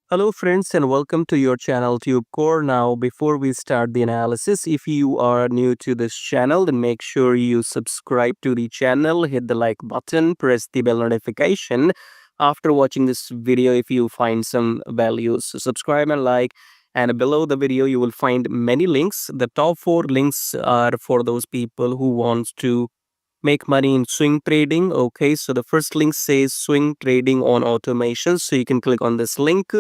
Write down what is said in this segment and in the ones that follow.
Hello friends and welcome to your channel TubeCore. Now before we start the analysis, if you are new to this channel, then make sure you subscribe to the channel, hit the like button, press the bell notification. After watching this video, if you find some values, so subscribe and like. And below the video, you will find many links. The top 4 links are for those people who wants to make money in swing trading. Okay, so the first link says swing trading on automation, so you can click on this link,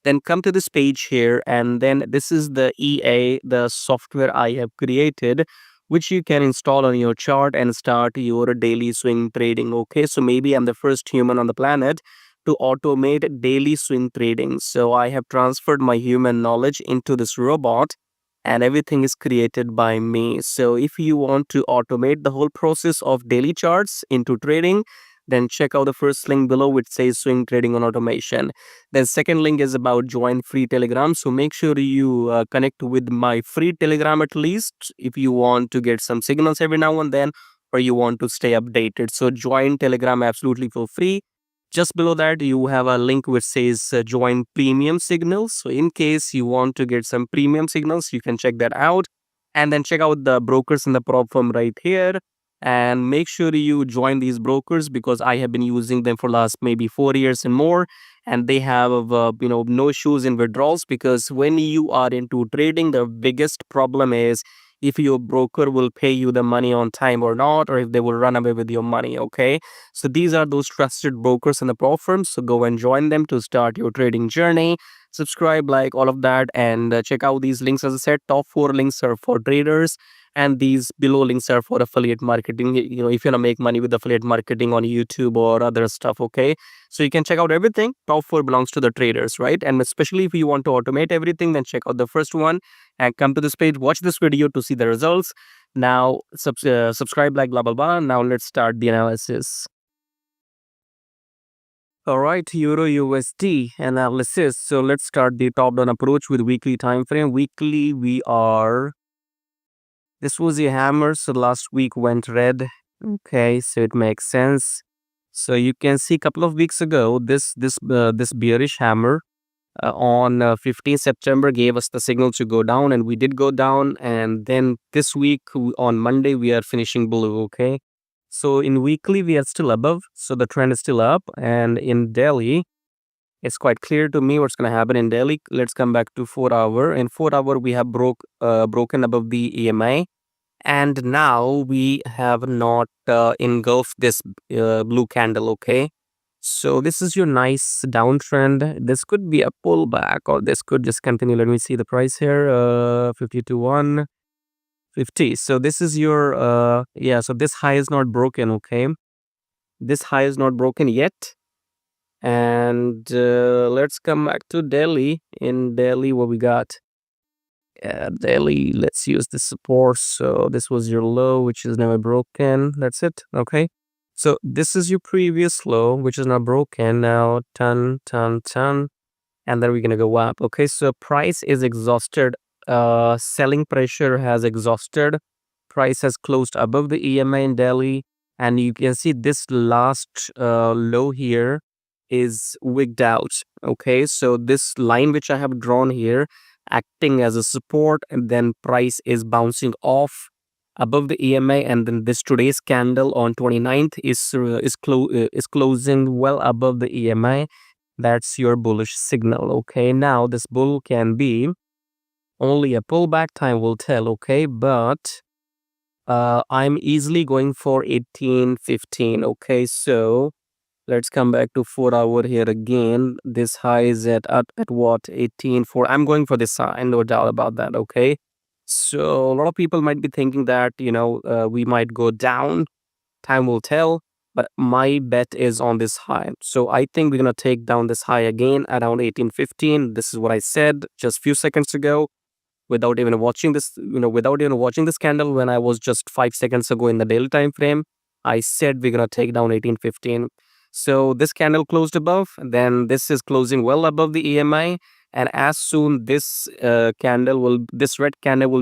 then come to this page here, and then this is the the software I have created, which you can install on your chart and start your daily swing trading. Okay, so maybe I'm the first human on the planet to automate daily swing trading, so I have transferred my human knowledge into this robot, and everything is created by me. So if you want to automate the whole process of daily charts into trading, then check out the first link below which says swing trading on automation. Then second link is about join free Telegram. So make sure you connect with my free Telegram at least if you want to get some signals every now and then, or you want to stay updated. So join Telegram absolutely for free. Just below that, you have a link which says join premium signals. So in case you want to get some premium signals, you can check that out. And then check out the brokers in the prop firm right here. And make sure you join these brokers because I have been using them for last maybe 4 years and more. And they have, no issues in withdrawals, because when you are into trading, the biggest problem is if your broker will pay you the money on time or not, or if they will run away with your money. Okay, so these are those trusted brokers in the pro firms. So go and join them to start your trading journey. Subscribe, like all of that, and check out these links. As I said, top 4 links are for traders, and these below links are for affiliate marketing. If you want to make money with affiliate marketing on YouTube or other stuff. Okay, so you can check out everything. Top 4 belongs to the traders, right? And especially if you want to automate everything, then check out the first one and come to this page. Watch this video to see the results. Now subscribe, like blah blah blah. Now let's start the analysis. All right, Euro USD analysis. So let's start the top down approach with weekly time frame. Weekly, this was a hammer, so last week went red. Okay, so it makes sense. So you can see a couple of weeks ago, this bearish hammer on 15 September gave us the signal to go down, and we did go down. And then this week on Monday, we are finishing blue. Okay, so in weekly, we are still above. So the trend is still up. And in daily, it's quite clear to me what's going to happen in daily. Let's come back to 4 hour. In 4 hour, we have broken above the EMA. And now we have not engulfed this blue candle. Okay, so this is your nice downtrend. This could be a pullback, or this could just continue. Let me see the price here. 52,150. So this is your so this high is not broken. Okay, this high is not broken yet. And let's come back to Delhi. In Delhi, what we got? Delhi, let's use the support. So this was your low, which is never broken. That's it. Okay, so this is your previous low, which is not broken. Now ton, and then we're gonna go up. Okay, so price is exhausted. Selling pressure has exhausted. Price has closed above the EMA in Delhi, and you can see this last low here is wigged out. Okay, so this line which I have drawn here acting as a support, and then price is bouncing off above the EMA, and then this today's candle on 29th is closing well above the EMA. That's your bullish signal. Okay, now this bull can be only a pullback, time will tell. Okay, but I'm easily going for 1815. Okay, so let's come back to 4 hour here again. This high is at what? 18.4. I'm going for this high, no doubt about that. Okay, so a lot of people might be thinking that we might go down. Time will tell, but my bet is on this high. So I think we're gonna take down this high again around 1815. This is what I said just few seconds ago, without even watching this. Without even watching this candle, when I was just 5 seconds ago in the daily time frame, I said we're gonna take down 1815. So this candle closed above, then this is closing well above the EMI, and as soon this red candle will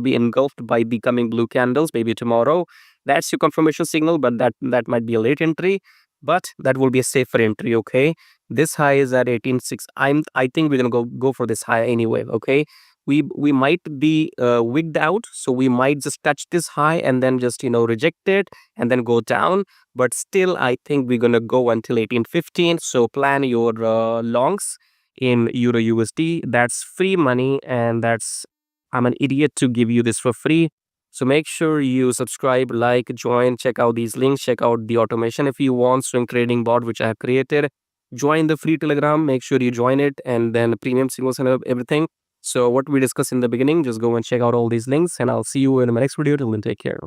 be engulfed by the coming blue candles, maybe tomorrow. That's your confirmation signal, but that might be a late entry, but that will be a safer entry. Okay, This high is at 18.6. I think we're gonna go for this high anyway. Okay, we might be wigged out, so we might just touch this high and then just reject it and then go down. But still, I think we're gonna go until 18.15. So plan your longs in Euro USD. That's free money, and I'm an idiot to give you this for free. So make sure you subscribe, like, join, check out these links, check out the automation if you want, swing trading bot which I have created. Join the free Telegram, make sure you join it, and then premium signals and everything. So what we discussed in the beginning, just go and check out all these links, and I'll see you in my next video. Till then, take care.